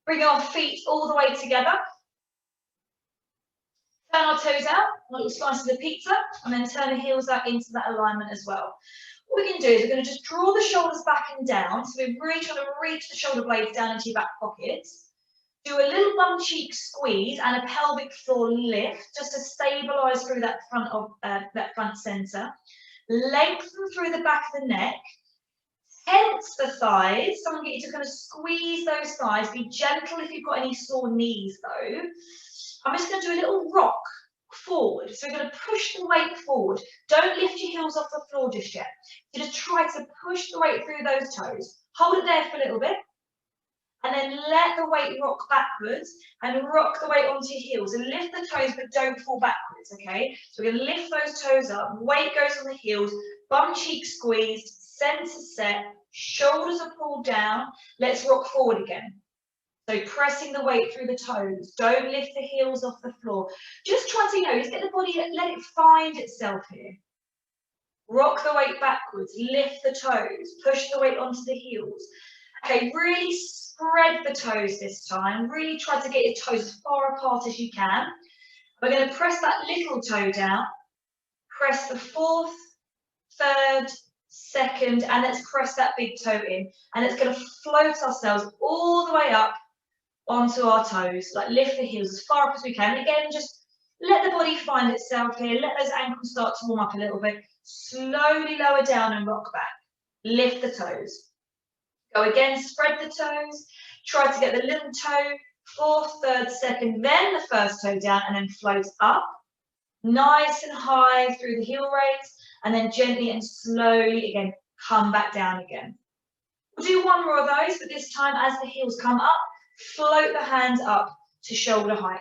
Bring our feet all the way together. Turn our toes out, a little slice of the pizza, and then turn the heels out into that alignment as well. What we're going to do is we're going to just draw the shoulders back and down. So we're really trying to reach the shoulder blades down into your back pockets. Do a little bum cheek squeeze and a pelvic floor lift just to stabilize through that front center. Lengthen through the back of the neck. Tense the thighs. Someone get you to kind of squeeze those thighs. Be gentle if you've got any sore knees though. I'm just going to do a little rock forward. So we're going to push the weight forward. Don't lift your heels off the floor just yet. So just try to push the weight through those toes. Hold it there for a little bit. And then let the weight rock backwards and rock the weight onto your heels. And lift the toes, but don't fall backwards, okay? So we're going to lift those toes up. Weight goes on the heels. Bum cheek squeezed. Center set. Shoulders are pulled down. Let's rock forward again. So pressing the weight through the toes. Don't lift the heels off the floor. Just try to, just get the body, let it find itself here. Rock the weight backwards. Lift the toes. Push the weight onto the heels. Okay, really spread the toes this time. Really try to get your toes as far apart as you can. We're going to press that little toe down. Press the fourth, third, second, and let's press that big toe in. And it's going to float ourselves all the way up onto our toes, like lift the heels as far up as we can. Again, just let the body find itself here. Let those ankles start to warm up a little bit. Slowly lower down and rock back. Lift the toes. Go again, spread the toes. Try to get the little toe, fourth, third, second, then the first toe down, and then float up. Nice and high through the heel raise, and then gently and slowly again, come back down again. We'll do one more of those, but this time as the heels come up, float the hands up to shoulder height.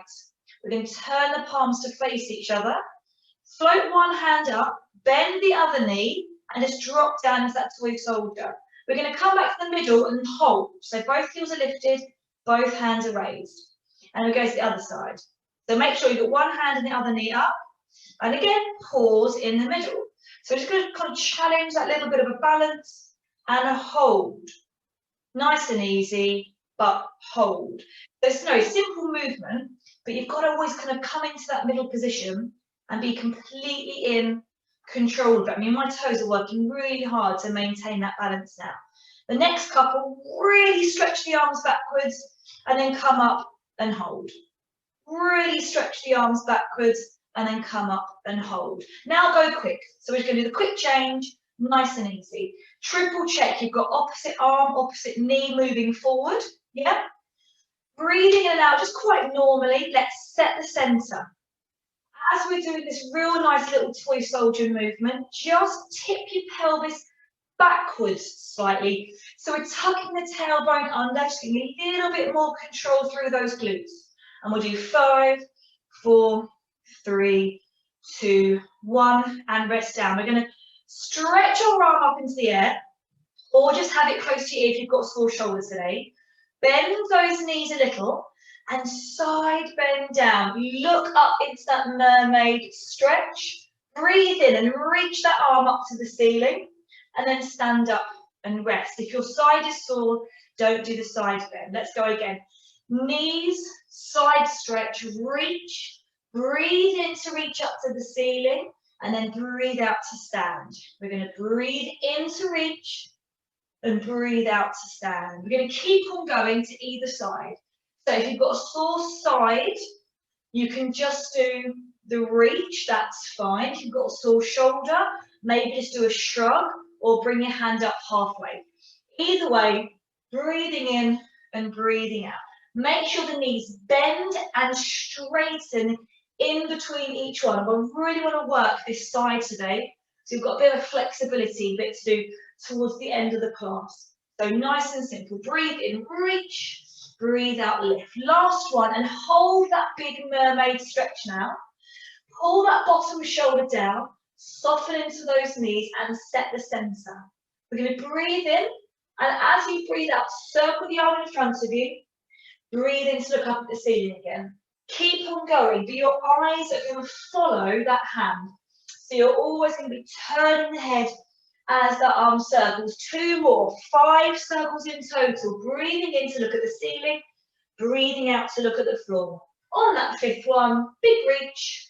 We're going to turn the palms to face each other. Float one hand up, bend the other knee, and just drop down into that toy shoulder. We're going to come back to the middle and hold. So both heels are lifted, both hands are raised. And we go to the other side. So make sure you've got one hand and the other knee up. And again, pause in the middle. So we're just going to kind of challenge that little bit of a balance and a hold. Nice and easy, but hold. So it's no simple movement, but you've got to always kind of come into that middle position and be completely in control of it. I mean, my toes are working really hard to maintain that balance now. The next couple, really stretch the arms backwards and then come up and hold. Really stretch the arms backwards and then come up and hold. Now go quick. So we're just going to do the quick change, nice and easy. Triple check, you've got opposite arm, opposite knee moving forward. Yeah? Breathing in and out just quite normally. Let's set the center. As we're doing this real nice little toy soldier movement, just tip your pelvis backwards slightly. So we're tucking the tailbone under, just getting a little bit more control through those glutes. And we'll do 5, 4, 3, 2, 1, and rest down. We're going to stretch your arm up into the air, or just have it close to you if you've got sore shoulders today. Bend those knees a little and side bend down. Look up into that mermaid stretch. Breathe in and reach that arm up to the ceiling, and then stand up and rest. If your side is sore, don't do the side bend. Let's go again. Knees, side stretch, reach. Breathe in to reach up to the ceiling, and then breathe out to stand. We're going to breathe in to reach and breathe out to stand. We're going to keep on going to either side. So if you've got a sore side, you can just do the reach, that's fine. If you've got a sore shoulder, maybe just do a shrug or bring your hand up halfway. Either way, breathing in and breathing out. Make sure the knees bend and straighten in between each one. I really want to work this side today. So you've got a bit of flexibility, bit to do towards the end of the class. So nice and simple. Breathe in, reach, breathe out, lift. Last one, and hold that big mermaid stretch now. Pull that bottom shoulder down, soften into those knees and set the center. We're going to breathe in, and as you breathe out, circle the arm in front of you. Breathe in to look up at the ceiling again. Keep on going, but your eyes are going to follow that hand. So you're always going to be turning the head as the arm circles. 2 more, 5 circles in total. Breathing in to look at the ceiling. breathing out to look at the floor. On that fifth one, big reach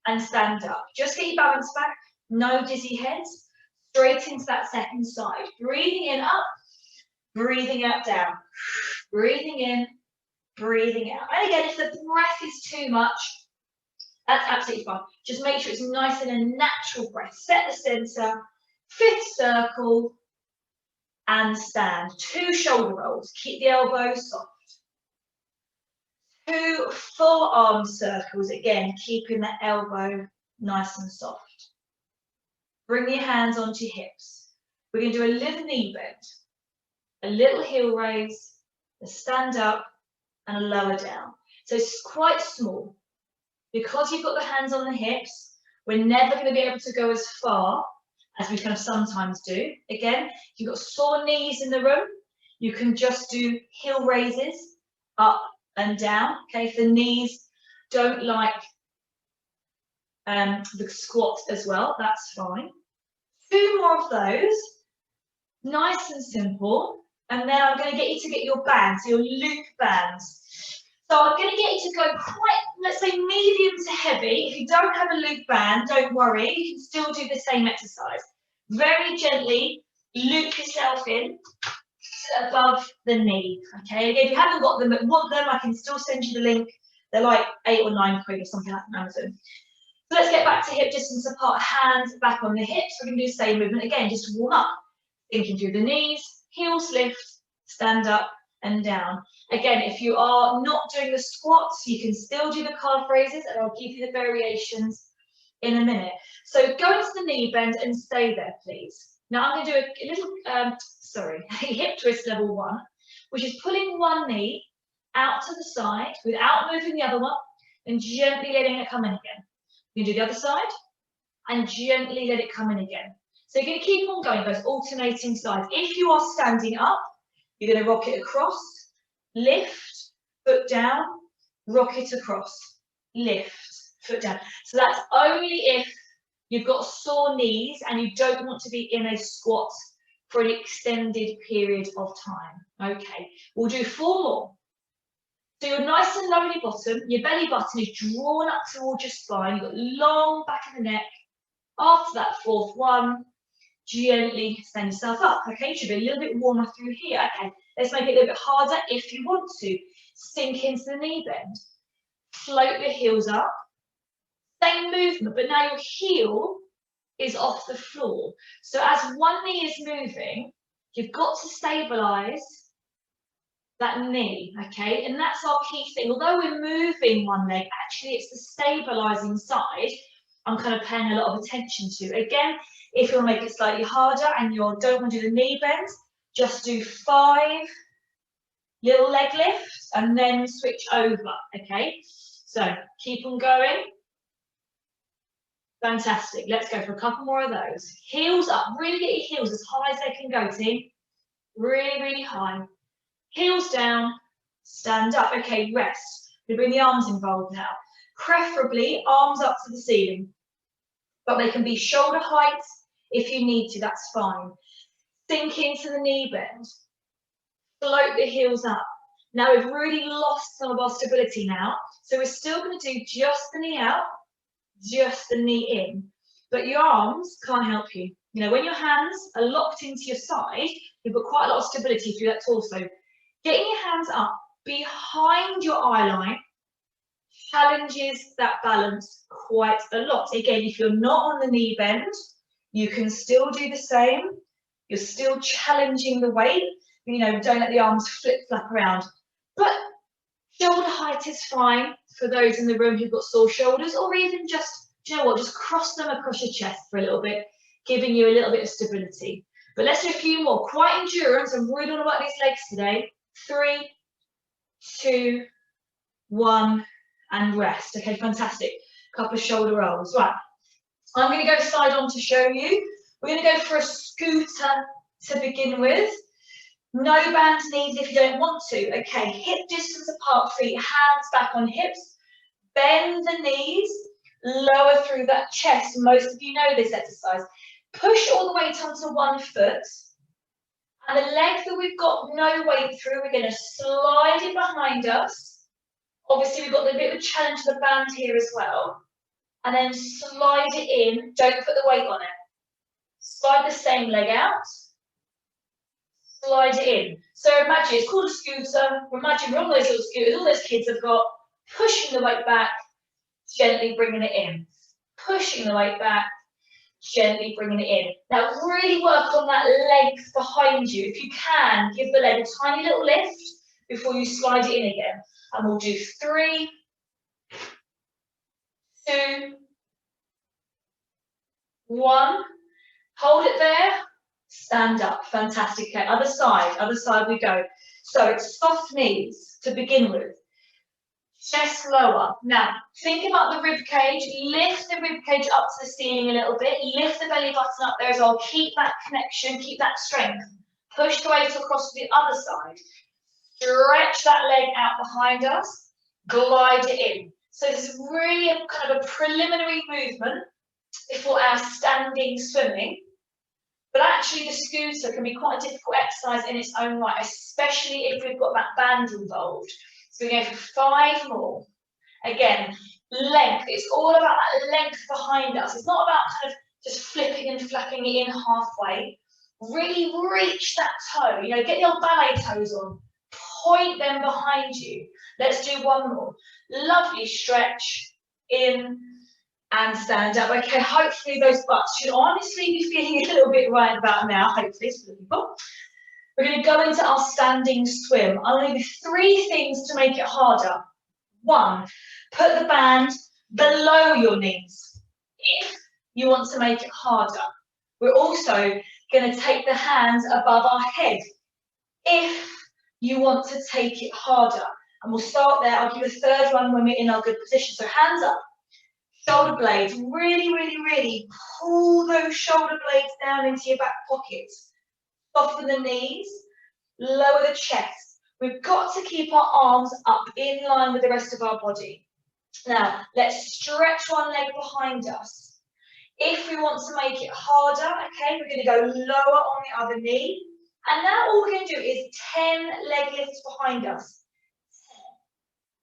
and stand up. Just get your balance back, no dizzy heads, straight into that second side. Breathing in up, breathing out down. Breathing in, breathing out. And again, if the breath is too much, that's absolutely fine. Just make sure it's nice and a natural breath. Set the center, fifth circle, and stand. 2 shoulder rolls. Keep the elbows soft. 2 full arm circles. Again, keeping the elbow nice and soft. Bring your hands onto your hips. We're going to do a little knee bend, a little heel raise, a stand up, and a lower down. So it's quite small. Because you've got the hands on the hips, we're never going to be able to go as far as we kind of sometimes do. Again, if you've got sore knees in the room, you can just do heel raises up and down. Okay, if the knees don't like the squat as well, that's fine. 2 more of those, nice and simple, and then I'm going to get you to get your bands, your loop bands. So I'm going to get you to go quite, let's say, medium to heavy. If you don't have a loop band, don't worry, you can still do the same exercise. Very gently loop yourself in to above the knee. Okay, again, if you haven't got them but want them, I can still send you the link. They're like 8 or 9 quid or something like that on Amazon. So let's get back to hip distance apart, hands back on the hips. We're going to do the same movement again, just to warm up. Thinking through the knees, heels lift, stand up and down. Again, if you are not doing the squats, you can still do the calf raises, and I'll give you the variations in a minute. So go into the knee bend and stay there, please. Now I'm going to do a little, a hip twist level 1, which is pulling one knee out to the side without moving the other one and gently letting it come in again. You can do the other side and gently let it come in again. So you're going to keep on going, those alternating sides. If you are standing up, you're going to rock it across, lift, foot down, rock it across, lift, foot down. So that's only if you've got sore knees and you don't want to be in a squat for an extended period of time. Okay, we'll do 4 more. So you're nice and low in your bottom, your belly button is drawn up towards your spine, you've got long back of the neck. After that 4th one, gently stand yourself up. Okay, should be a little bit warmer through here. Okay, let's make it a little bit harder if you want to. Sink into the knee bend. Float the heels up. Same movement, but now your heel is off the floor. So as one knee is moving, you've got to stabilise that knee, okay? And that's our key thing. Although we're moving one leg, actually it's the stabilising side I'm kind of paying a lot of attention to. Again, if you want to make it slightly harder and you don't want to do the knee bend, just do 5 little leg lifts and then switch over, okay? So keep on going. Fantastic. Let's go for a couple more of those. Heels up. Really get your heels as high as they can go, team. Really, really high. Heels down. Stand up. Okay, rest. We bring the arms involved now. Preferably arms up to the ceiling, but they can be shoulder height if you need to, that's fine. Sink into the knee bend, float the heels up. Now we've really lost some of our stability now, so we're still going to do just the knee out, just the knee in, but your arms can't help you. You know, when your hands are locked into your side, you've got quite a lot of stability through that torso. Getting your hands up behind your eye line challenges that balance quite a lot. Again, if you're not on the knee bend, you can still do the same. You're still challenging the weight. You know, don't let the arms flip-flap around. But shoulder height is fine for those in the room who've got sore shoulders, or even just, do you know what, just cross them across your chest for a little bit, giving you a little bit of stability. But let's do a few more. Quite endurance. I'm really all about these legs today. 3, 2, 1. And rest. Okay, fantastic. Couple of shoulder rolls. Right, I'm going to go side on to show you. We're going to go for a scooter to begin with. No bands needed if you don't want to. Okay, hip distance apart, feet, hands back on hips. Bend the knees, lower through that chest. Most of you know this exercise. Push all the weight onto one foot And the leg that we've got no weight through, we're going to slide it behind us. Obviously, we've got a bit of a challenge to the band here as well. And then slide it in, don't put the weight on it. Slide the same leg out, slide it in. So imagine, it's called a scooter. Imagine we're on those little scooters, all those kids have got, pushing the weight back, gently bringing it in. Pushing the weight back, gently bringing it in. Now really work on that length behind you. If you can, give the leg a tiny little lift before you slide it in again. And we'll do 3, 2, 1. Hold it there, stand up. Fantastic. Okay, other side we go. So it's soft knees to begin with. Chest lower. Now, think about the rib cage. Lift the rib cage up to the ceiling a little bit. Lift the belly button up there as well. Keep that connection, keep that strength. Push the weight across to the other side. Stretch that leg out behind us. Glide it in. So this is really a kind of a preliminary movement before our standing swimming. But actually the scooter can be quite a difficult exercise in its own right, especially if we've got that band involved. So we go for 5 more. Again, length. It's all about that length behind us. It's not about kind of just flipping and flapping it in halfway. Really reach that toe. You know, get your ballet toes on. Point them behind you. Let's do 1 more. Lovely stretch in and stand up. Okay, hopefully those butts should honestly be feeling a little bit right about now. Hopefully, for the people. We're going to go into our standing swim. I'm going to give you 3 things to make it harder. 1, put the band below your knees if you want to make it harder. We're also going to take the hands above our head if you want to take it harder. And we'll start there. I'll give you a 3rd one when we're in our good position. So hands up, shoulder blades. Really, really, really pull those shoulder blades down into your back pockets. Soften the knees, lower the chest. We've got to keep our arms up in line with the rest of our body. Now, let's stretch one leg behind us. If we want to make it harder, okay, we're going to go lower on the other knee. And now all we're going to do is 10 leg lifts behind us.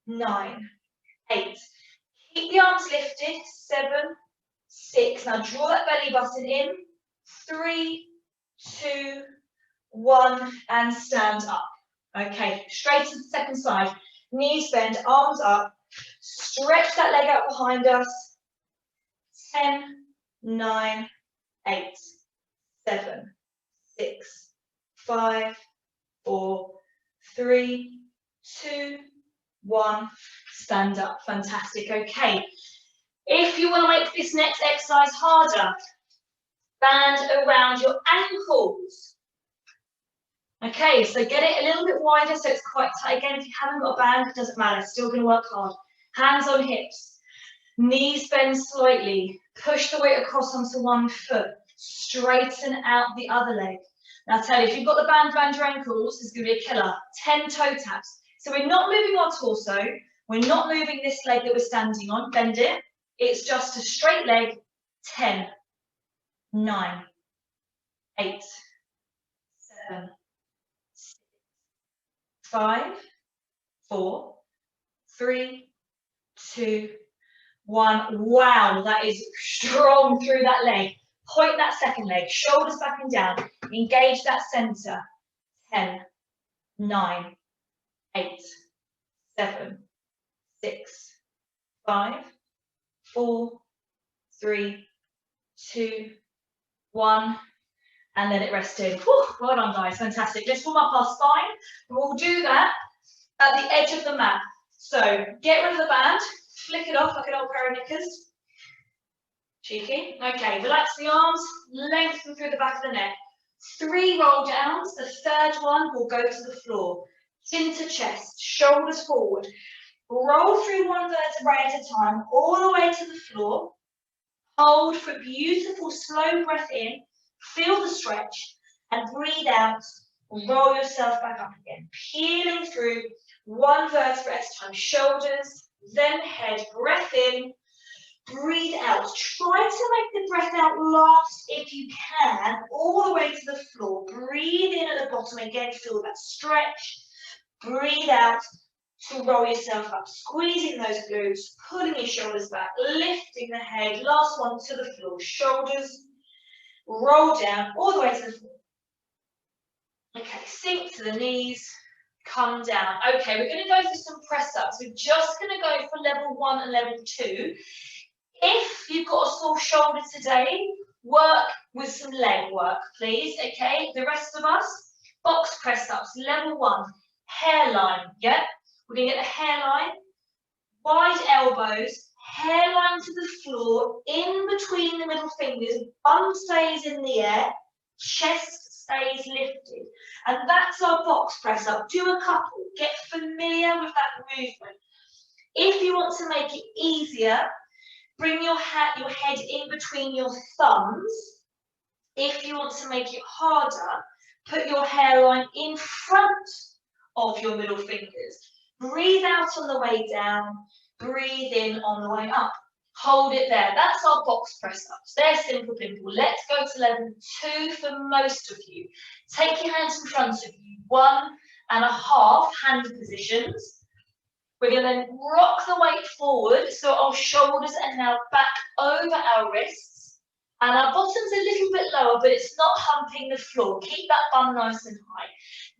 10, 9, 8. Keep the arms lifted. 7, 6. Now draw that belly button in. 3, 2, 1, and stand up. Okay, straight to the second side. Knees bend, arms up. Stretch that leg out behind us. 10, 9, 8, 7, 6, 5, 4, 3, 2, 1. Stand up. Fantastic. Okay. If you want to make this next exercise harder, band around your ankles. Okay, so get it a little bit wider so it's quite tight. Again, if you haven't got a band, it doesn't matter. It's still going to work hard. Hands on hips. Knees bend slightly. Push the weight across onto one foot. Straighten out the other leg. Now, I tell you, if you've got the band around your ankles, this is going to be a killer. 10 toe taps. So we're not moving our torso. We're not moving this leg that we're standing on. Bend it. It's just a straight leg. 10, 9, 8, 7, 6, 5, 4, 3, 2, 1. Wow, that is strong through that leg. Point that second leg, shoulders back and down. Engage that center. 10, 9, 8, 7, 6, 5, 4, 3, 2, 1, and let it rest in. Whew, well done, guys. Fantastic. Let's warm up our spine. We'll do that at the edge of the mat. So get rid of the band, flick it off like an old pair of knickers. Cheeky. Okay, relax the arms, lengthen through the back of the neck. 3 roll downs. The 3rd one will go to the floor. Chin to chest, shoulders forward. Roll through one vertebrae at a time, all the way to the floor. Hold for a beautiful slow breath in. Feel the stretch and breathe out. Roll yourself back up again. Peeling through one vertebrae at a time. Shoulders, then head. Breath in. breathe out. Try to make the breath out last if you can, all the way to the floor. Breathe in at the bottom, again, feel that stretch. Breathe out to roll yourself up, squeezing those glutes, pulling your shoulders back, lifting the head. Last one to the floor, shoulders, roll down, all the way to the floor. Okay, sink to the knees, come down. Okay, we're going to go for some press-ups. We're just going to go for level 1 and level 2. If you've got a sore shoulder today, work with some leg work, please, okay? The rest of us, box press-ups, level 1, hairline, yeah? We're going to get the hairline, wide elbows, hairline to the floor, in between the middle fingers, bum stays in the air, chest stays lifted. And that's our box press-up. Do a couple, get familiar with that movement. If you want to make it easier, bring your head in between your thumbs. If you want to make it harder, put your hairline in front of your middle fingers. Breathe out on the way down, breathe in on the way up. Hold it there. That's our box press-ups. They're simple, simple. Let's go to level 2 for most of you. Take your hands in front of you, 1.5 hand positions. We're going to then rock the weight forward, so our shoulders are now back over our wrists, and our bottom's a little bit lower, but it's not humping the floor. Keep that bum nice and high.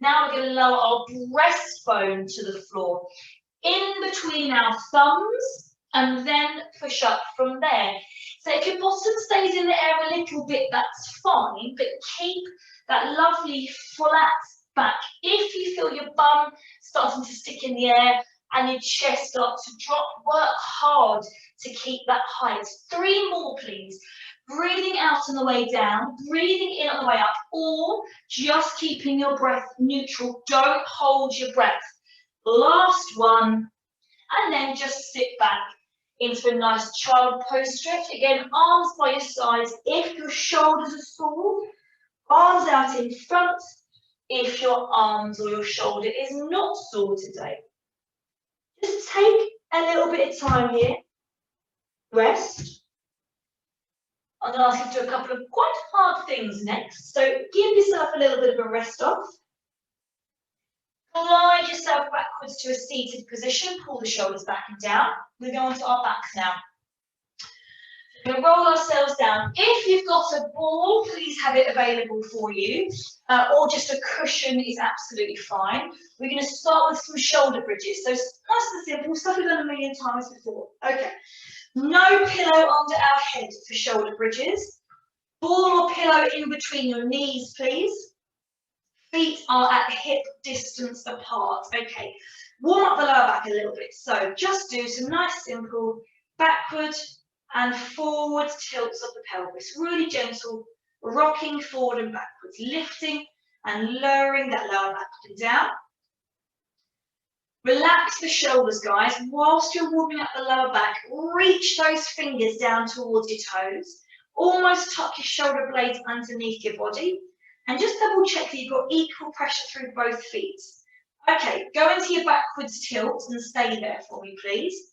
Now we're going to lower our breastbone to the floor, in between our thumbs, and then push up from there. So if your bottom stays in the air a little bit, that's fine, but keep that lovely flat back. If you feel your bum starting to stick in the air, and your chest starts to drop, work hard to keep that height. 3 more, please. Breathing out on the way down, breathing in on the way up, or just keeping your breath neutral. Don't hold your breath. Last one, and then just sit back into a nice child pose stretch. Again, arms by your sides. If your shoulders are sore, arms out in front. If your arms or your shoulder is not sore today. Just take a little bit of time here, rest. I'm going to ask you to do a couple of quite hard things next, so give yourself a little bit of a rest off. Glide yourself backwards to a seated position, pull the shoulders back and down. We're going to our backs now. We're going to roll ourselves down. If you've got a ball, please have it available for you, or just a cushion is absolutely fine. We're going to start with some shoulder bridges. So nice and simple, stuff we've done a million times before. Okay, no pillow under our head for shoulder bridges. Ball or pillow in between your knees, please. Feet are at hip distance apart. Okay, warm up the lower back a little bit. So just do some nice simple backward and forward tilts of the pelvis, really gentle, rocking forward and backwards, lifting and lowering that lower back up and down. Relax the shoulders, guys. Whilst you're warming up the lower back, reach those fingers down towards your toes, almost tuck your shoulder blades underneath your body, and just double check that you've got equal pressure through both feet. Okay, go into your backwards tilt and stay there for me, please.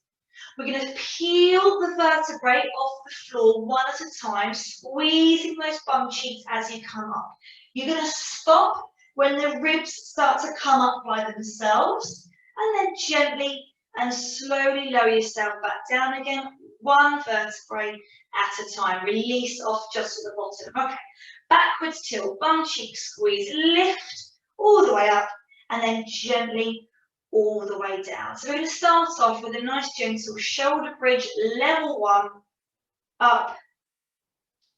We're going to peel the vertebrae off the floor one at a time, squeezing those bum cheeks as you come up. You're going to stop when the ribs start to come up by themselves, and then gently and slowly lower yourself back down again, one vertebrae at a time. Release off just at the bottom. Okay, backwards tilt, bum cheek squeeze, lift all the way up, and then gently all the way down. So we're going to start off with a nice gentle shoulder bridge, level 1, up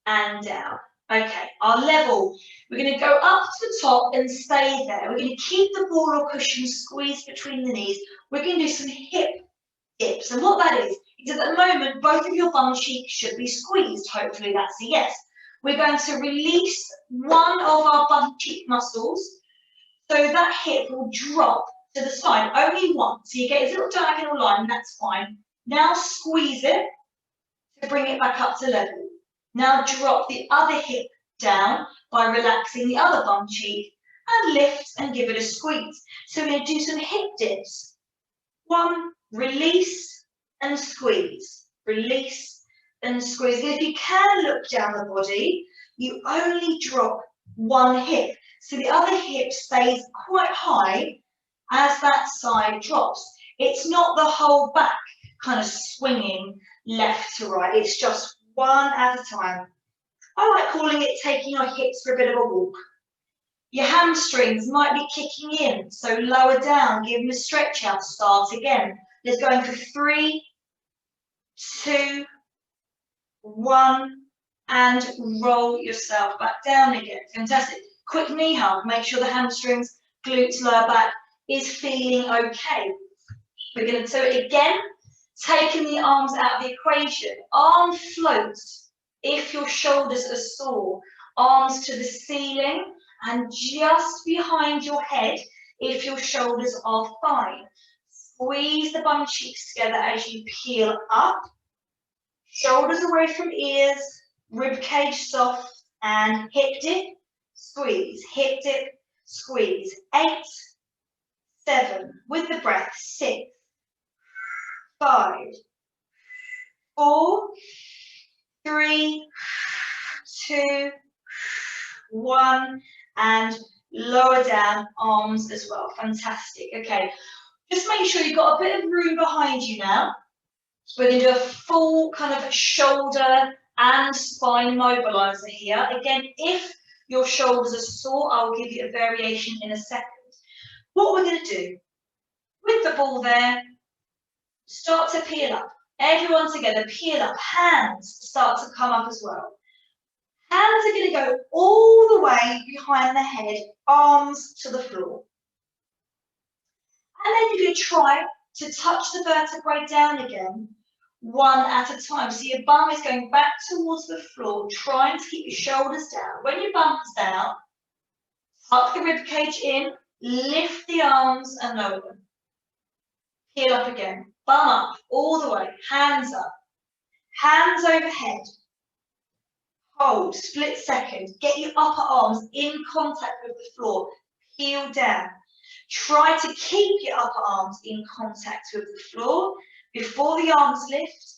and down. Okay, our level, we're going to go up to the top and stay there. We're going to keep the ball or cushion squeezed between the knees. We're going to do some hip dips, and what that is at the moment both of your bum cheeks should be squeezed. Hopefully that's a yes. We're going to release one of our bum cheek muscles, so that hip will drop to the side, only one. So you get a little diagonal line, that's fine. Now squeeze it to bring it back up to level. Now drop the other hip down by relaxing the other bum cheek and lift and give it a squeeze. So we're going to do some hip dips. 1, release and squeeze. Release and squeeze. And if you can look down the body, you only drop one hip. So the other hip stays quite high as that side drops. It's not the whole back kind of swinging left to right. It's just one at a time. I like calling it taking your hips for a bit of a walk. Your hamstrings might be kicking in, so lower down, give them a stretch out, start again. Let's go in for 3, 2, 1, and roll yourself back down again. Fantastic. Quick knee hug, make sure the hamstrings, glutes, lower back is feeling okay. We're going to do it again, taking the arms out of the equation. Arm floats if your shoulders are sore. Arms to the ceiling and just behind your head if your shoulders are fine. Squeeze the bum cheeks together as you peel up. Shoulders away from ears, rib cage soft, and hip dip, squeeze, hip dip, squeeze. 8, 7, with the breath, 6, 5, 4, 3, 2, 1, and lower down, arms as well. Fantastic. Okay, just make sure you've got a bit of room behind you now. We're going to do a full kind of shoulder and spine mobilizer here. Again, if your shoulders are sore, I'll give you a variation in a second. What we're going to do with the ball there, start to peel up. Everyone together, peel up. Hands start to come up as well. Hands are going to go all the way behind the head, arms to the floor. And then you're going to try to touch the vertebrae down again, one at a time. So your bum is going back towards the floor, trying to keep your shoulders down. When your bum's down, tuck the rib cage in, lift the arms and lower them. Peel up again, bum up all the way, hands up, hands overhead. Hold, split second, get your upper arms in contact with the floor, peel down. Try to keep your upper arms in contact with the floor. Before the arms lift,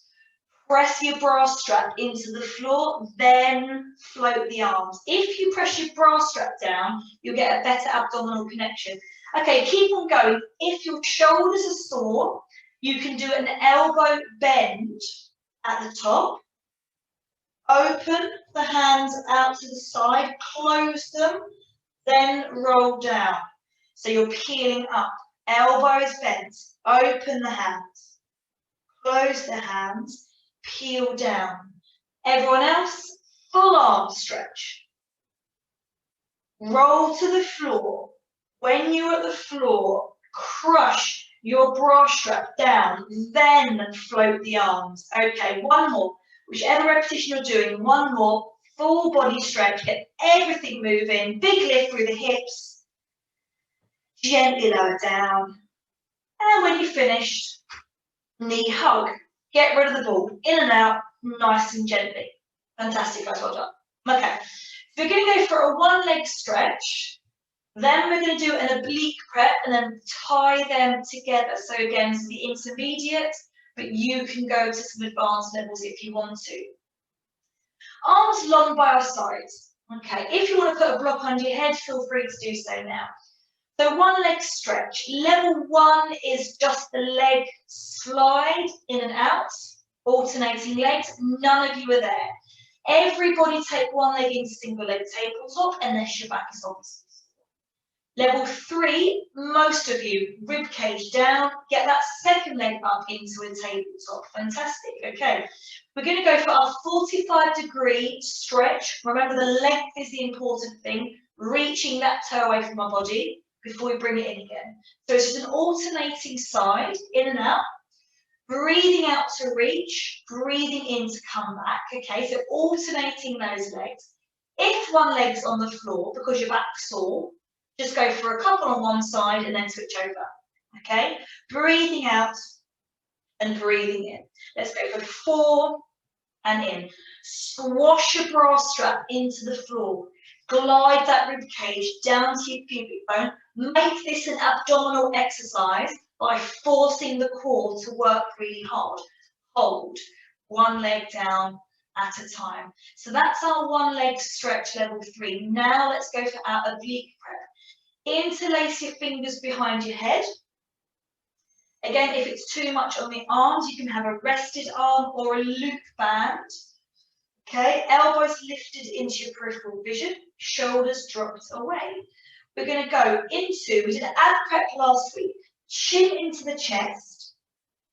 press your bra strap into the floor, then float the arms. If you press your bra strap down, you'll get a better abdominal connection. Okay, keep on going. If your shoulders are sore, you can do an elbow bend at the top. Open the hands out to the side, close them, then roll down. So you're peeling up, elbows bent, open the hands, close the hands, peel down. Everyone else, full arm stretch. Roll to the floor. When you're at the floor, crush your bra strap down, then float the arms. Okay, one more. Whichever repetition you're doing, one more. Full body stretch, get everything moving. Big lift through the hips. Gently lower down. And when you're finished, knee hug. Get rid of the ball. In and out, nice and gently. Fantastic, guys, well done. Okay, so we're going to go for a one leg stretch. Then we're going to do an oblique prep and then tie them together. So again, this is the intermediate, but you can go to some advanced levels if you want to. Arms long by our sides. Okay, if you want to put a block under your head, feel free to do so now. So one leg stretch. Level 1 is just the leg slide in and out, alternating legs. None of you are there. Everybody take one leg into single leg tabletop unless your back is obvious. Level 3, most of you, rib cage down, get that second leg up into a tabletop. Fantastic, okay. We're going to go for our 45-degree stretch. Remember, the length is the important thing, reaching that toe away from our body before we bring it in again. So it's just an alternating side, in and out, breathing out to reach, breathing in to come back, okay, so alternating those legs. If one leg's on the floor because your back's sore, just go for a couple on one side and then switch over, okay? Breathing out and breathing in. Let's go for 4 and in. Squash your bra strap into the floor. Glide that rib cage down to your pubic bone. Make this an abdominal exercise by forcing the core to work really hard. Hold. one leg down at a time. So that's our one leg stretch level 3. Now let's go for our oblique prep. Interlace your fingers behind your head. Again, if it's too much on the arms, you can have a rested arm or a loop band. Okay, elbows lifted into your peripheral vision, shoulders dropped away. We're going to go into, we did an ab prep last week, chin into the chest.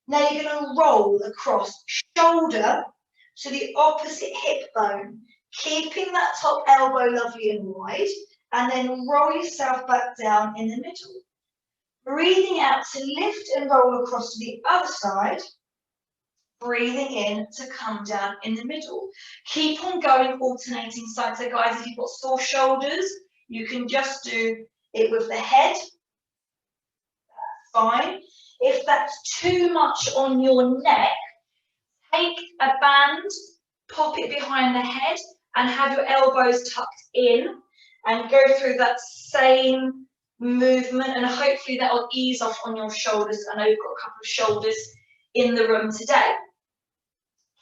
Now you're going to roll across shoulder to the opposite hip bone, keeping that top elbow lovely and wide, and then roll yourself back down in the middle. Breathing out to lift and roll across to the other side. Breathing in to come down in the middle. Keep on going, alternating sides. So guys, if you've got sore shoulders, you can just do it with the head. That's fine. If that's too much on your neck, take a band, pop it behind the head, and have your elbows tucked in, and go through that same movement, and hopefully that will ease off on your shoulders. I know you've got a couple of shoulders in the room today.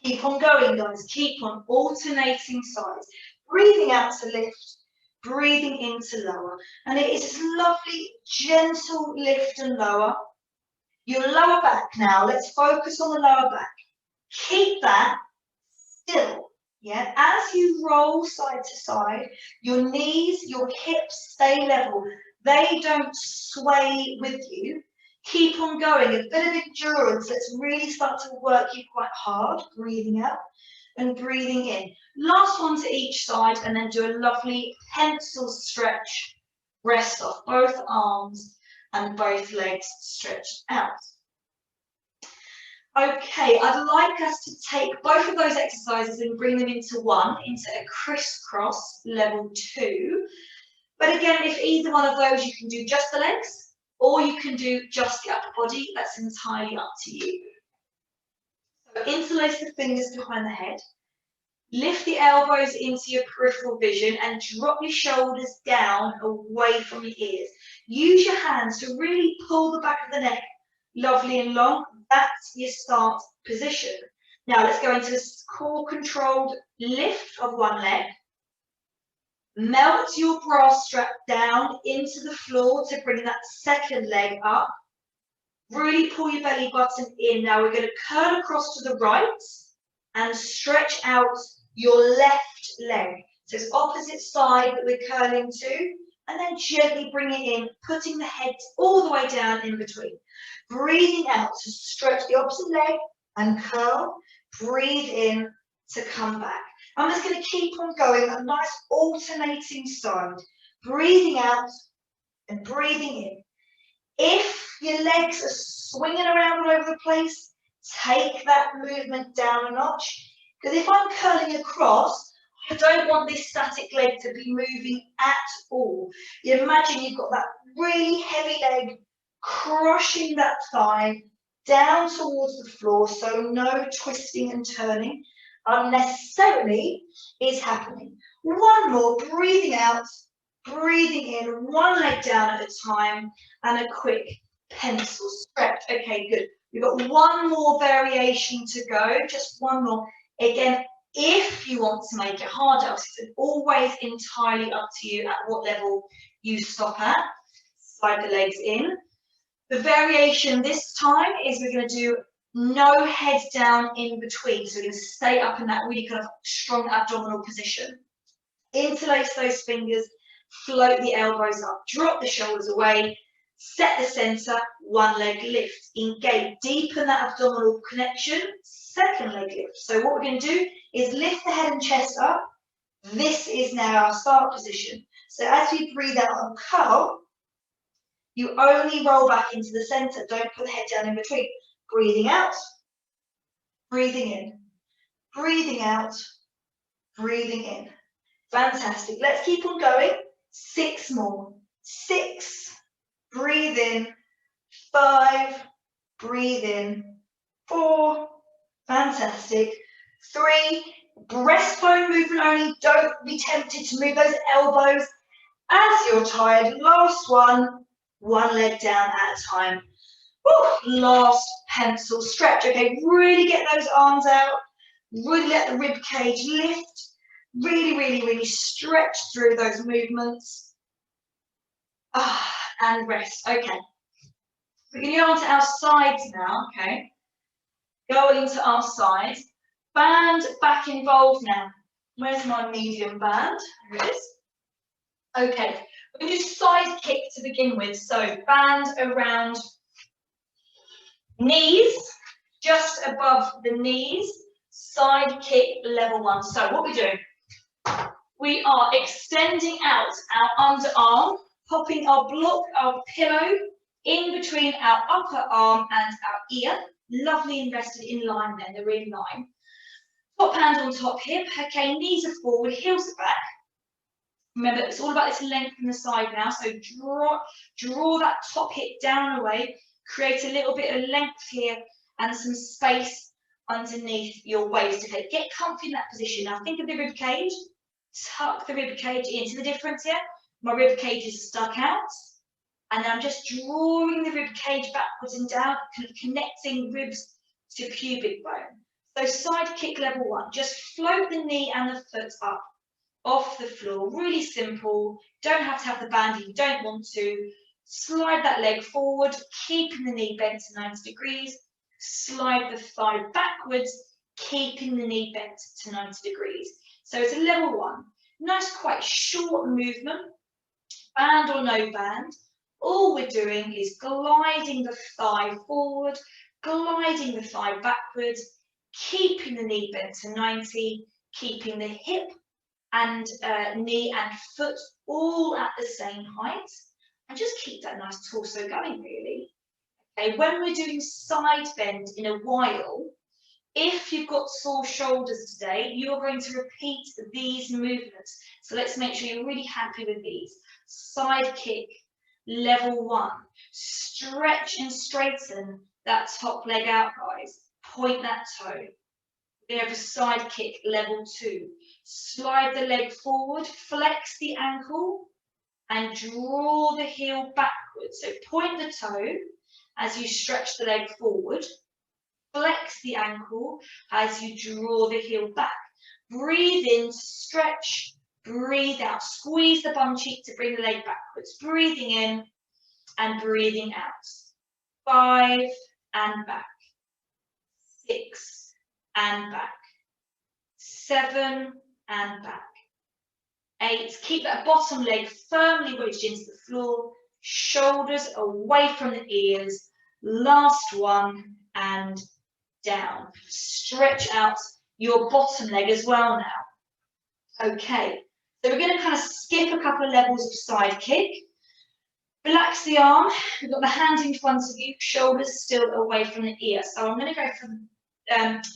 Keep on going, guys. Keep on alternating sides. Breathing out to lift, breathing in to lower. And it is this lovely, gentle lift and lower. Your lower back now, let's focus on the lower back. Keep that still. Yeah, as you roll side to side, your knees, your hips stay level. They don't sway with you. Keep on going, a bit of endurance. Let's really start to work you quite hard. Breathing out and breathing in. Last one to each side, and then do a lovely pencil stretch. Rest off both arms and both legs stretched out. Okay, I'd like us to take both of those exercises and bring them into one, into a crisscross level 2. But again, if either one of those, you can do just the legs, or you can do just the upper body. That's entirely up to you. So interlace the fingers behind the head. Lift the elbows into your peripheral vision and drop your shoulders down away from your ears. Use your hands to really pull the back of the neck lovely and long. That's your start position. Now let's go into a core controlled lift of one leg. Melt your bra strap down into the floor to bring that second leg up. Really pull your belly button in. Now we're going to curl across to the right and stretch out your left leg. So it's opposite side that we're curling to, and then gently bring it in, putting the head all the way down in between. Breathing out to stretch the opposite leg and curl. Breathe in to come back. I'm just going to keep on going, a nice alternating side. Breathing out and breathing in. If your legs are swinging around all over the place, take that movement down a notch. Because if I'm curling across, I don't want this static leg to be moving at all. You imagine you've got that really heavy leg crushing that thigh down towards the floor, so no twisting and turning unnecessarily is happening. One more, breathing out, breathing in, one leg down at a time, and a quick pencil stretch. Okay, good. We've got one more variation to go, just one more. Again, if you want to make it harder, it's always entirely up to you at what level you stop at. Slide the legs in. The variation this time is we're going to do no head down in between. So we're going to stay up in that really kind of strong abdominal position. Interlace those fingers, float the elbows up, drop the shoulders away, set the center, one leg lift, engage, deepen that abdominal connection, second leg lift. So what we're going to do is lift the head and chest up. This is now our start position. So as we breathe out and curl, you only roll back into the center. Don't put the head down in between. Breathing out, breathing in, breathing out, breathing in. Fantastic. Let's keep on going. 6 more. 6. Breathe in. 5. Breathe in. 4. Fantastic. 3. Breastbone movement only. Don't be tempted to move those elbows as you're tired. Last one. One leg down at a time. Woo, last pencil stretch. Okay, really get those arms out. Really let the rib cage lift. Really, really, really stretch through those movements. And rest. Okay. We're going to go on to our sides now, okay? Going to our sides. Band back involved now. Where's my medium band? Here it is. Okay, we're going to do side kick to begin with. So band around knees, just above the knees, side kick level 1. So what we're doing, we are extending out our underarm, popping our block, our pillow in between our upper arm and our ear. Lovely and rested in line then, they're in line. Top hand on top hip, okay, knees are forward, heels are back. Remember, it's all about this length in the side now, so draw that top hip down away, create a little bit of length here and some space underneath your waist. Okay, get comfy in that position. Now think of the rib cage, tuck the rib cage into the difference here. My rib cage is stuck out, and I'm just drawing the rib cage backwards and down, kind of connecting ribs to pubic bone. So side kick level 1, just float the knee and the foot up off the floor, really simple. Don't have to have the band if you don't want to. Slide that leg forward, keeping the knee bent to 90 degrees. Slide the thigh backwards, keeping the knee bent to 90 degrees. So it's a level 1. Nice, quite short movement, band or no band. All we're doing is gliding the thigh forward, gliding the thigh backwards, keeping the knee bent to 90, keeping the hip and knee and foot all at the same height, and just keep that nice torso going, really. Okay, when we're doing side bend in a while, if you've got sore shoulders today, you're going to repeat these movements. So let's make sure you're really happy with these. Side kick, level 1. Stretch and straighten that top leg out, guys. Point that toe. We have a side kick, level 2. Slide the leg forward, flex the ankle, and draw the heel backwards. So point the toe as you stretch the leg forward, flex the ankle as you draw the heel back. Breathe in to stretch, breathe out. Squeeze the bum cheek to bring the leg backwards. Breathing in and breathing out. 5 and back. 6 and back. 7 and back. 8. Keep that bottom leg firmly wedged into the floor. Shoulders away from the ears. Last one and down. Stretch out your bottom leg as well now. Okay, so we're going to kind of skip a couple of levels of side kick. Relax the arm. We've got the hand in front of you, shoulders still away from the ear. So I'm going to go from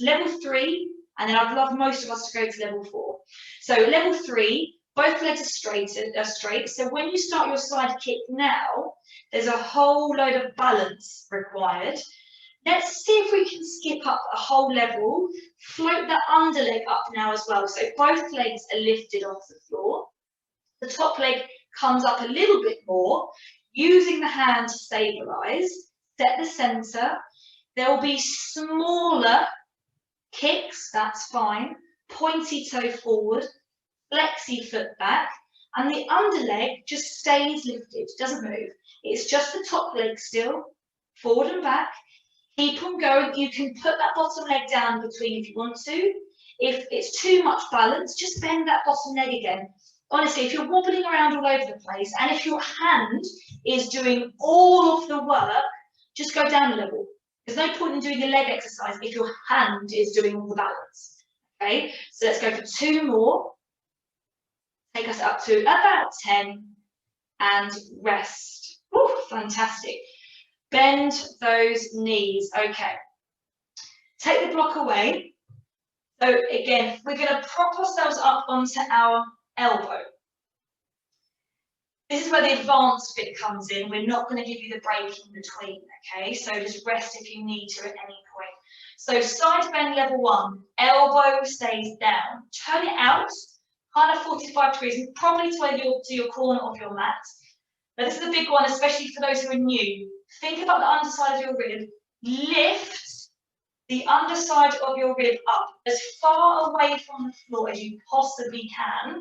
level 3, and then I'd love most of us to go to level 4. So level 3, both legs are straight. So when you start your side kick now, there's a whole load of balance required. Let's see if we can skip up a whole level. Float that under leg up now as well. So both legs are lifted off the floor. The top leg comes up a little bit more, using the hand to stabilize. Set the center. There will be smaller kicks, that's fine. Pointy toe forward, flexy foot back, and the under leg just stays lifted, doesn't move. It's just the top leg still, forward and back. Keep on going. You can put that bottom leg down between if you want to. If it's too much balance, just bend that bottom leg again. Honestly, if you're wobbling around all over the place, and if your hand is doing all of the work, just go down a level. There's no point in doing a leg exercise if your hand is doing all the balance. Okay, so let's go for 2 more. Take us up to about 10 and rest. Oh, fantastic. Bend those knees. Okay. Take the block away. So again, we're going to prop ourselves up onto our elbow. This is where the advanced bit comes in. We're not going to give you the break in between, okay? So just rest if you need to at any point. So side bend level 1, elbow stays down. Turn it out, kind of 45 degrees, and probably to your corner of your mat. Now this is a big one, especially for those who are new. Think about the underside of your rib. Lift the underside of your rib up as far away from the floor as you possibly can,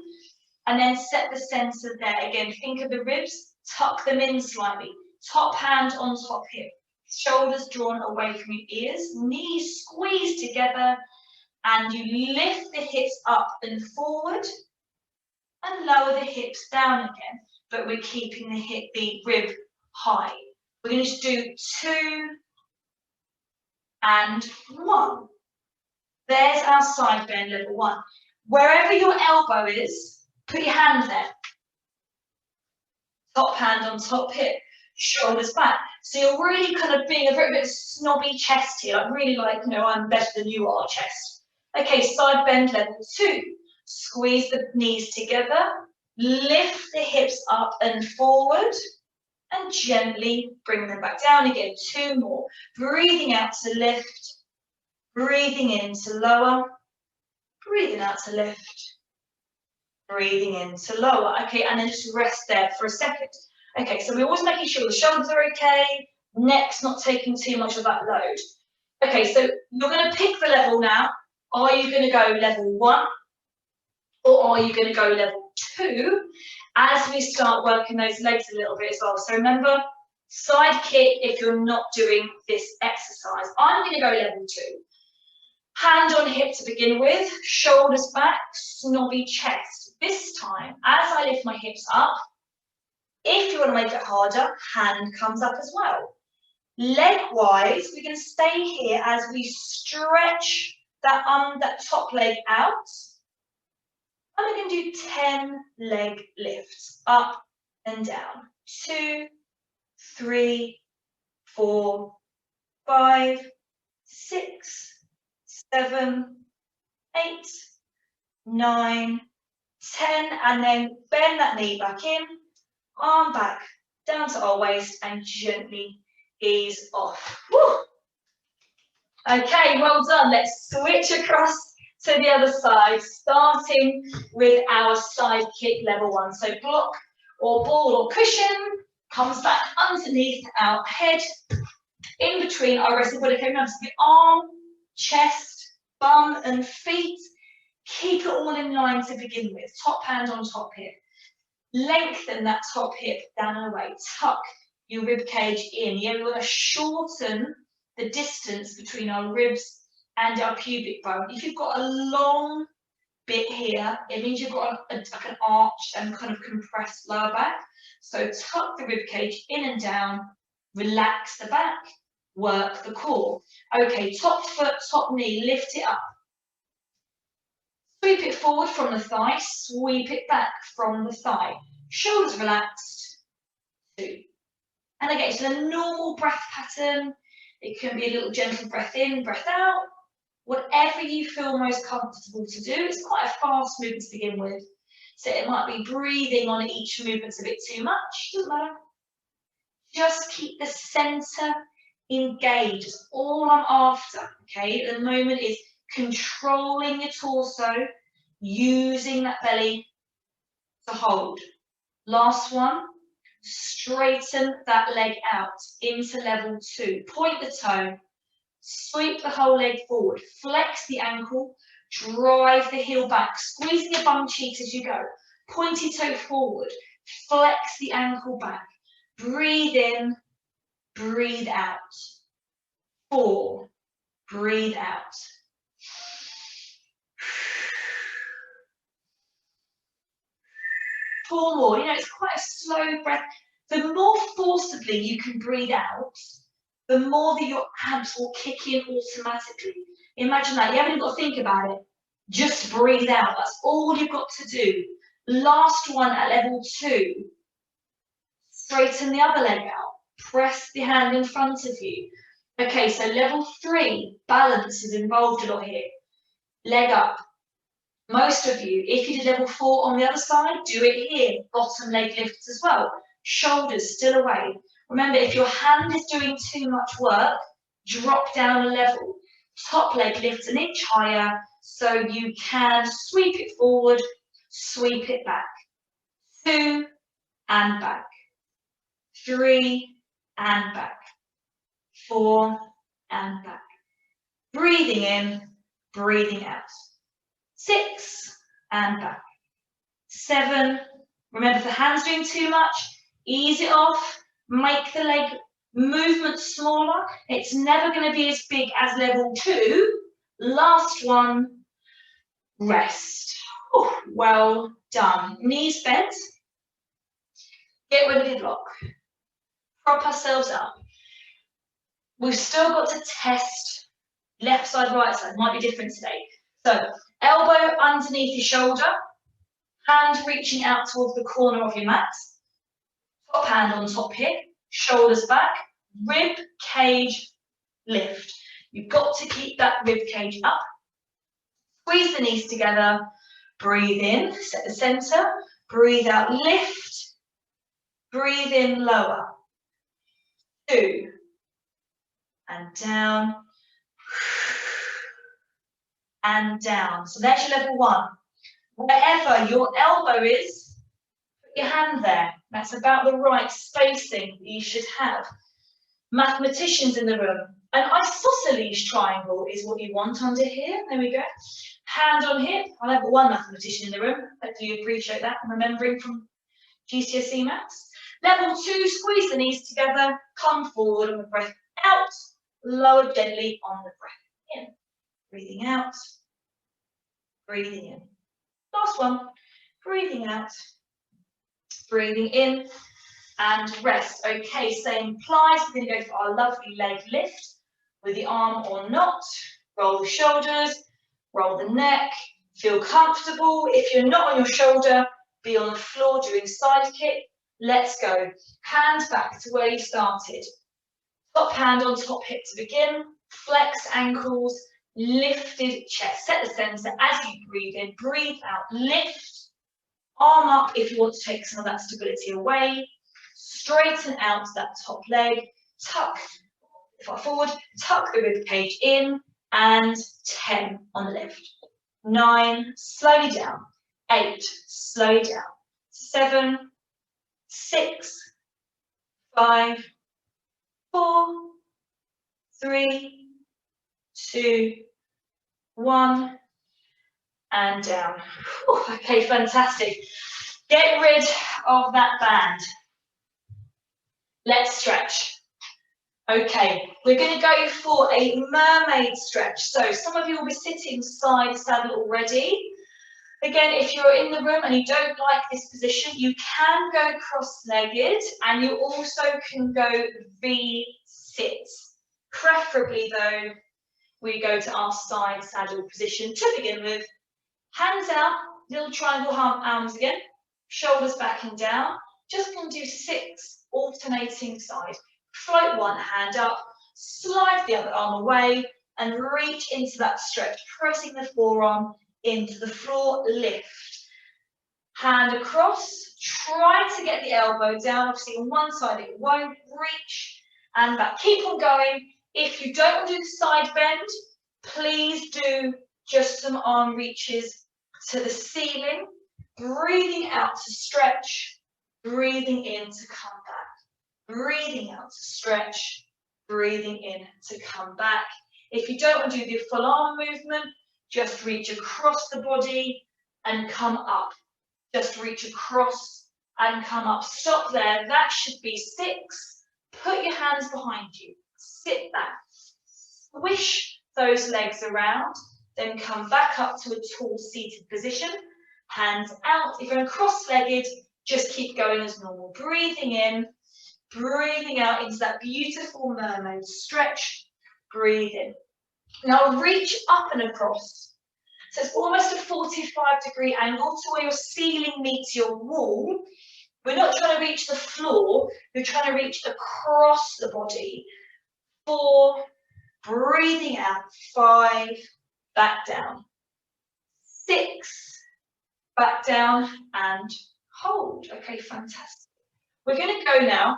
and then set the center there. Again, think of the ribs, tuck them in slightly, top hand on top hip, shoulders drawn away from your ears, knees squeezed together, and you lift the hips up and forward and lower the hips down again, but we're keeping the rib high. We're going to do 2 and 1. There's our side bend, level 1. Wherever your elbow is, put your hand there. Top hand on top hip, shoulders back. So you're really kind of being a very bit snobby chest here, like really like, you know, I'm better than you are chest. Okay, side bend, level 2. Squeeze the knees together, lift the hips up and forward, and gently bring them back down again. 2 more. Breathing out to lift, breathing in to lower, breathing out to lift, breathing in to lower. Okay, and then just rest there for a second. Okay, so we're always making sure the shoulders are okay, neck's not taking too much of that load. Okay, so you're going to pick the level now. Are you going to go level 1? Or are you going to go level 2 as we start working those legs a little bit as well? So remember, side kick if you're not doing this exercise. I'm going to go level 2. Hand on hip to begin with, shoulders back, snobby chest. This time, as I lift my hips up, if you want to make it harder, hand comes up as well. Leg-wise, we're going to stay here as we stretch that top leg out. And we're going to do 10 leg lifts, up and down. 2, 3, 4, 5, 6, 7, 8, 9, 10, and then bend that knee back in, arm back, down to our waist, and gently ease off. Woo! Okay, well done. Let's switch across to the other side, starting with our side kick level 1. So block or ball or cushion comes back underneath our head, in between our resting body. Okay, remember, the arm, chest, bum and feet. Keep it all in line to begin with. Top hand on top hip. Lengthen that top hip down and away. Tuck your rib cage in. Yeah, we want to shorten the distance between our ribs and our pubic bone. If you've got a long bit here, it means you've got like an arched and kind of compressed lower back. So tuck the rib cage in and down, relax the back, work the core. Okay, top foot, top knee, lift it up. Sweep it forward from the thigh, sweep it back from the thigh. Shoulders relaxed, 2. And again, so the normal breath pattern, it can be a little gentle breath in, breath out. Whatever you feel most comfortable to do. It's quite a fast movement to begin with. So it might be breathing on each movement's a bit too much, doesn't matter. Just keep the center engaged. That's all I'm after, okay? At the moment is controlling your torso, using that belly to hold. Last one, straighten that leg out into level 2. Point the toe, sweep the whole leg forward, flex the ankle, drive the heel back, squeezing your bum cheeks as you go. Pointy toe forward, flex the ankle back. Breathe in, breathe out. 4, breathe out. 4 more. You know, it's quite a slow breath. The more forcibly you can breathe out, the more that your abs will kick in automatically. Imagine that. You haven't even got to think about it. Just breathe out. That's all you've got to do. Last one at level 2. Straighten the other leg out. Press the hand in front of you. Okay, so level 3, balance is involved a lot here. Leg up. Most of you, if you did level 4 on the other side, do it here. Bottom leg lifts as well. Shoulders still away. Remember, if your hand is doing too much work, drop down a level. Top leg lifts an inch higher so you can sweep it forward, sweep it back. 2 and back. 3 and back. 4 and back. breathing in, breathing out. 6, and back. 7, remember if the hand's doing too much, ease it off, make the leg movement smaller. It's never going to be as big as level 2. Last one, rest. Oh, well done. Knees bent. Get rid of your block. Prop ourselves up. We've still got to test left side, right side. Might be different today. So elbow underneath your shoulder, hand reaching out towards the corner of your mat, top hand on top hip, shoulders back, rib cage lift. You've got to keep that rib cage up. Squeeze the knees together, breathe in, set the center, breathe out, lift, breathe in, lower. 2, and down, and down. So there's your level 1. Wherever your elbow is, put your hand there. That's about the right spacing that you should have. Mathematicians in the room, an isosceles triangle is what you want under here. There we go. Hand on hip. I'll have 1 mathematician in the room. Hopefully you appreciate that. I'm remembering from GCSE maths. Level 2, squeeze the knees together, come forward on the breath out, lower gently on the breath in. Breathing out, breathing in. Last one, breathing out, breathing in, and rest. Okay, same applies. We're going to go for our lovely leg lift with the arm or not. Roll the shoulders, roll the neck, feel comfortable. If you're not on your shoulder, be on the floor doing side kick. Let's go. Hand back to where you started. Top hand on top hip to begin. Flex ankles, lifted chest. Set the center as you breathe in, breathe out, lift. Arm up if you want to take some of that stability away. Straighten out that top leg. Tuck far forward, tuck the rib cage in, and 10 on the lift. 9, slowly down. 8, slowly down. 7, 6, 5, 4, 3, 2, 1, and down. Whew, okay, fantastic. Get rid of that band. Let's stretch. Okay, we're going to go for a mermaid stretch. So some of you will be sitting side saddle already. Again, if you're in the room and you don't like this position, you can go cross-legged and you also can go V-sit. Preferably though, we go to our side saddle position to begin with. Hands out, little triangle arms again, shoulders back and down. Just going to do 6 alternating sides. Float one hand up, slide the other arm away and reach into that stretch, pressing the forearm into the floor, lift. Hand across, try to get the elbow down. Obviously on one side it won't reach, and back. Keep on going. If you don't want to do the side bend, please do just some arm reaches to the ceiling. Breathing out to stretch, breathing in to come back. Breathing out to stretch, breathing in to come back. If you don't want to do the full arm movement, just reach across the body and come up. Just reach across and come up. Stop there. That should be 6. Put your hands behind you. Sit back. Swish those legs around. Then come back up to a tall seated position. Hands out. If you're cross-legged, just keep going as normal. Breathing in, breathing out into that beautiful mermaid stretch. Breathe in. Now reach up and across. So it's almost a 45-degree angle to where your ceiling meets your wall. We're not trying to reach the floor, we're trying to reach across the body. 4, breathing out. 5, back down. 6, back down and hold. Okay, fantastic. We're going to go now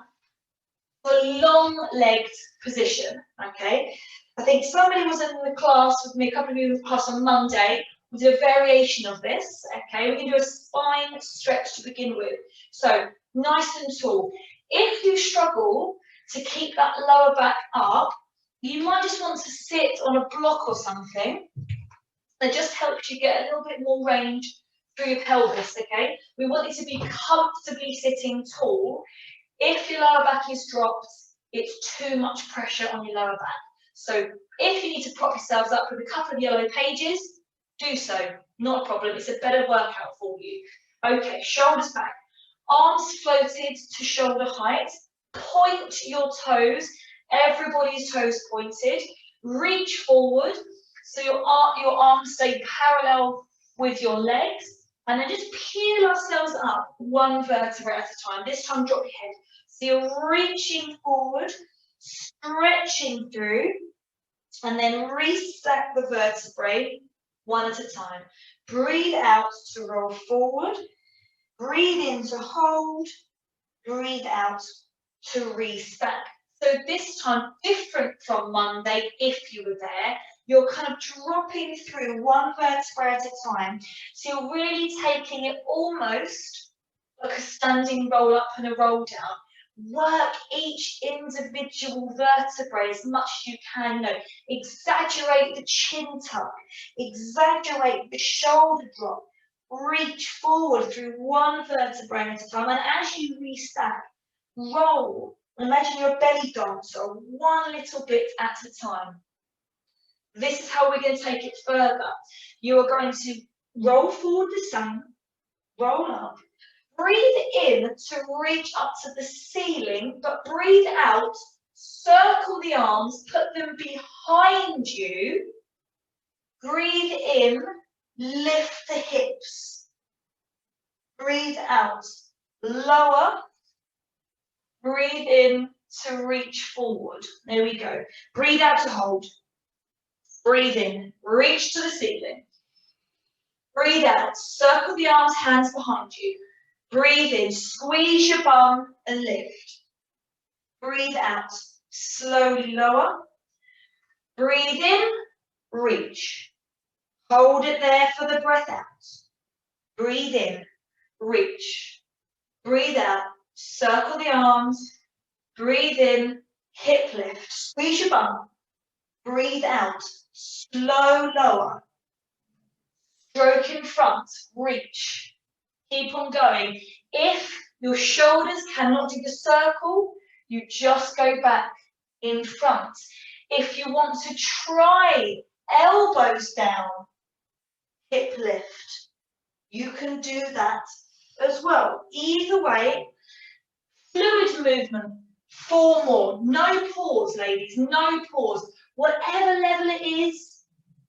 for a long-legged position, okay? I think somebody was in the class with me, a couple of you in the class on Monday. We did a variation of this, okay? We're going to do a spine stretch to begin with. So, nice and tall. If you struggle to keep that lower back up, You might just want to sit on a block or something. That just helps you get a little bit more range through your pelvis, okay? We want you to be comfortably sitting tall. If your lower back is dropped, it's too much pressure on your lower back. So if you need to prop yourselves up with a couple of yellow pages, do so, not a problem. It's a better workout for you. Okay, shoulders back, arms floated to shoulder height. Point your toes, everybody's toes pointed. Reach forward, so your arms stay parallel with your legs. And then just peel ourselves up one vertebra at a time. This time, drop your head. So you're reaching forward, stretching through, and then restack the vertebrae one at a time. Breathe out to roll forward. Breathe in to hold. Breathe out to restack. So this time, different from Monday, if you were there, you're kind of dropping through one vertebra at a time. So you're really taking it almost like a standing roll up and a roll down. Work each individual vertebrae as much as you can. Exaggerate the chin tuck, exaggerate the shoulder drop. Reach forward through one vertebrae at a time, and as you restack, roll. Imagine you're a belly dancer, one little bit at a time. This is how we're going to take it further. You are going to roll forward the same, roll up, breathe in to reach up to the ceiling, but breathe out, circle the arms, put them behind you. Breathe in, lift the hips. Breathe out, lower. Breathe in to reach forward. There we go. Breathe out to hold. Breathe in, reach to the ceiling. Breathe out, circle the arms, hands behind you. Breathe in, squeeze your bum and lift. Breathe out, slowly lower. Breathe in, reach. Hold it there for the breath out. Breathe in, reach. Breathe out, circle the arms. Breathe in, hip lift. Squeeze your bum. Breathe out, slow lower. Stroke in front, reach. Keep on going. If your shoulders cannot do the circle, you just go back in front. If you want to try elbows down, hip lift, you can do that as well. Either way, fluid movement, 4 more. No pause, ladies, no pause. Whatever level it is,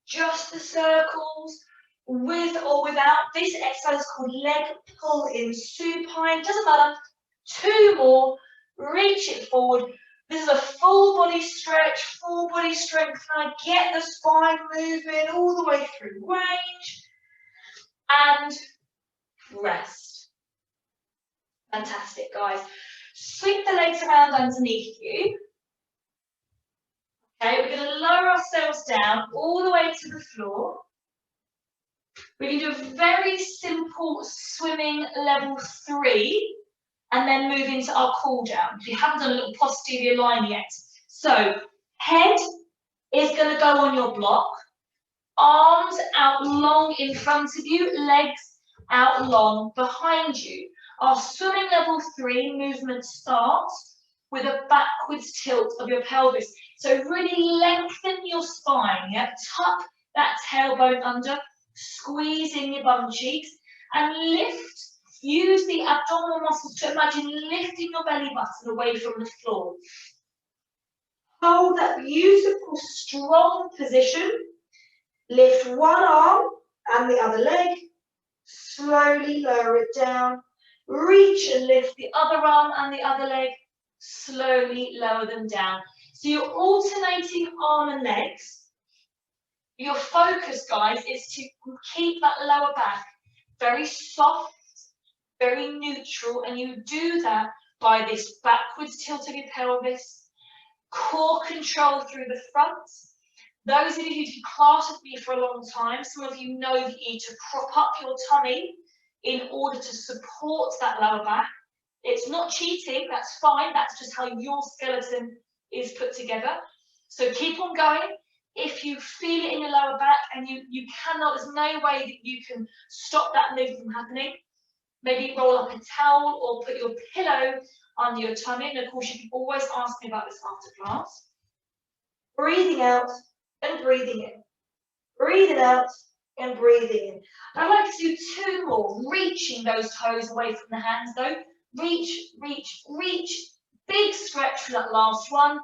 just the circles, with or without. This exercise is called leg pull in supine. Doesn't matter. 2 more. Reach it forward. This is a full body stretch, full body strength. And I get the spine moving all the way through range. And rest. Fantastic, guys. Sweep the legs around underneath you. Okay, we're going to lower ourselves down all the way to the floor. We're going to do a very simple swimming level 3 and then move into our cool down. We haven't done a little posterior line yet. So head is going to go on your block, arms out long in front of you, legs out long behind you. Our swimming level 3 movement starts with a backwards tilt of your pelvis. So really lengthen your spine, yeah? Tuck that tailbone under, squeeze in your bum cheeks and lift. Use the abdominal muscles to imagine lifting your belly button away from the floor. Hold that beautiful, strong position. Lift one arm and the other leg. Slowly lower it down. Reach and lift the other arm and the other leg. Slowly lower them down. So you're alternating arm and legs. Your focus, guys, is to keep that lower back very soft, very neutral, and you do that by this backwards tilt of your pelvis, core control through the front. Those of you who've classed with me for a long time, some of you know that you need to prop up your tummy in order to support that lower back. It's not cheating, that's fine, that's just how your skeleton is put together. So keep on going. If you feel it in your lower back and you cannot, there's no way that you can stop that movement from happening, maybe roll up a towel or put your pillow under your tummy. And of course, you can always ask me about this after class. Breathing out and breathing in. Breathing out and breathing in. I'd like to do 2 more, reaching those toes away from the hands though. Reach, reach, reach. Big stretch for that last one.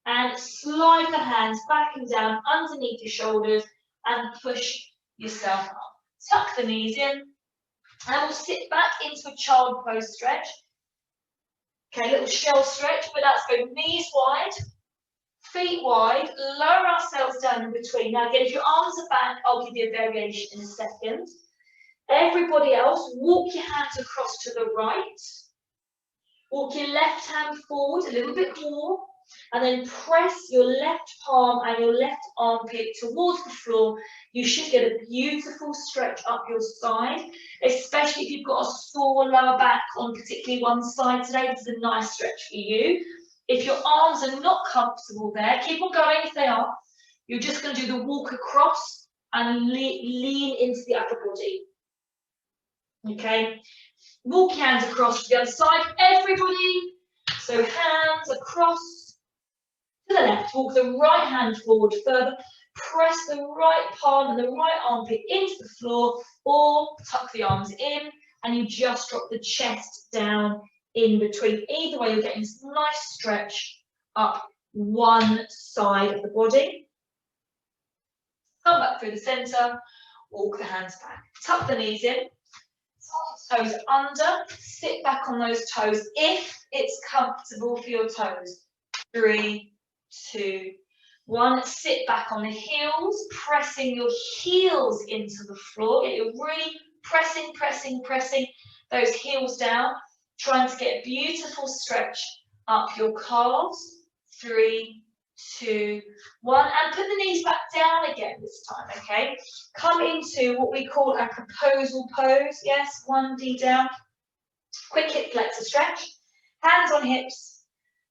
And slide the hands back and down underneath your shoulders and push yourself up. Tuck the knees in and we'll sit back into a child pose stretch. Okay, little shell stretch, but that's good. Knees wide, feet wide, lower ourselves down in between. Now again, if your arms are back, I'll give you a variation in a second. Everybody else, walk your hands across to the right. Walk your left hand forward a little bit more. And then press your left palm and your left armpit towards the floor. You should get a beautiful stretch up your side, especially if you've got a sore lower back on particularly one side today. This is a nice stretch for you. If your arms are not comfortable there, keep on going if they are. You're just going to do the walk across and lean into the upper body. Okay, walk your hands across to the other side, everybody. So hands across to the left, walk the right hand forward further, press the right palm and the right armpit into the floor, or tuck the arms in and you just drop the chest down in between. Either way, you're getting this nice stretch up one side of the body. Come back through the center, walk the hands back, tuck the knees in, tuck the toes under, sit back on those toes if it's comfortable for your toes. 3, 2, 1. Sit back on the heels, pressing your heels into the floor. You're really pressing those heels down, trying to get a beautiful stretch up your calves. 3, 2, 1. And put the knees back down again this time, okay? Come into what we call a proposal pose. Yes, 1D down. Quick hip flexor stretch. Hands on hips.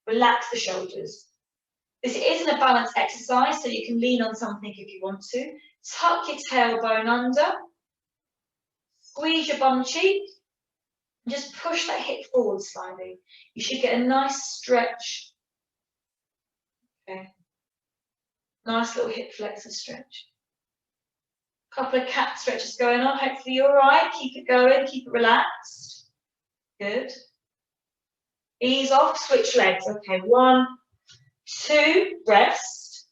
Relax the shoulders. This isn't a balance exercise, so you can lean on something if you want to. Tuck your tailbone under. Squeeze your bum cheek. And just push that hip forward slightly. You should get a nice stretch. Okay. Nice little hip flexor stretch. Couple of cat stretches going on. Hopefully you're all right. Keep it going. Keep it relaxed. Good. Ease off. Switch legs. Okay. 1, 2. Rest.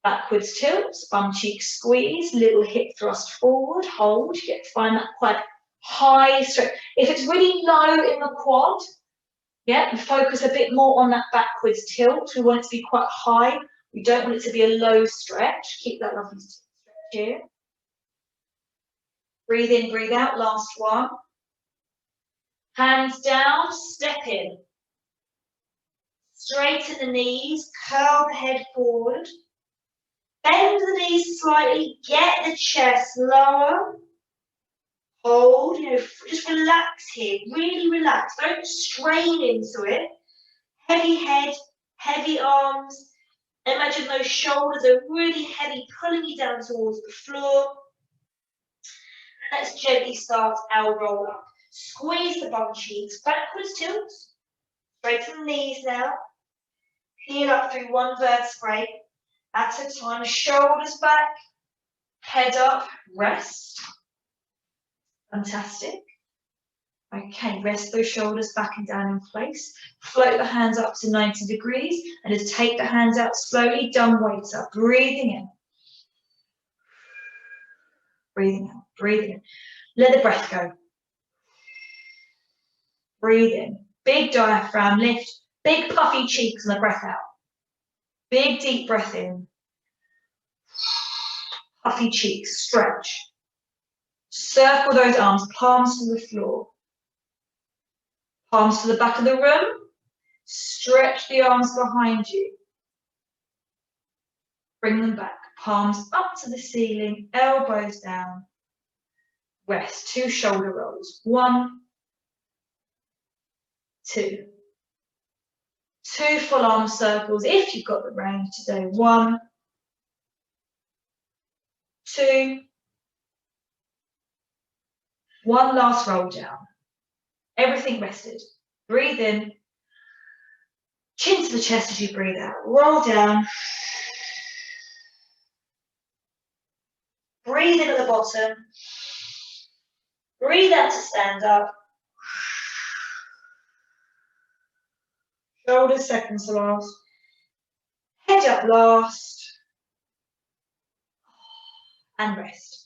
Backwards tilt. Bum cheek squeeze. Little hip thrust forward. Hold. You get to find that quite high stretch. If it's really low in the quad, yeah, focus a bit more on that backwards tilt. We want it to be quite high. We don't want it to be a low stretch. Keep that lovely stretch here. Breathe in, breathe out. Last one. Hands down, step in. Straighten the knees, curl the head forward. Bend the knees slightly, get the chest lower. Hold, just relax here, really relax. Don't strain into it. Heavy head, heavy arms. Imagine those shoulders are really heavy, pulling you down towards the floor. And let's gently start our roll up. Squeeze the bum cheeks, backwards tilt. Straighten the knees now. Peel up through one vertebrae at a time. Shoulders back, head up, rest. Fantastic. Okay, rest those shoulders back and down in place. Float the hands up to 90 degrees and just take the hands out slowly, dumb weights up. Breathing in. Breathing out, breathing in. Let the breath go. Breathe in. Big diaphragm lift. Big puffy cheeks and the breath out. Big deep breath in. Puffy cheeks, stretch. Circle those arms, palms to the floor. Palms to the back of the room. Stretch the arms behind you. Bring them back. Palms up to the ceiling, elbows down. Rest. 2 shoulder rolls. 1, 2. 2 full arm circles if you've got the range to do. 1, 2, 1 last roll down. Everything rested. Breathe in. Chin to the chest as you breathe out. Roll down. Breathe in at the bottom. Breathe out to stand up. Shoulders second to last. Head up last. And rest.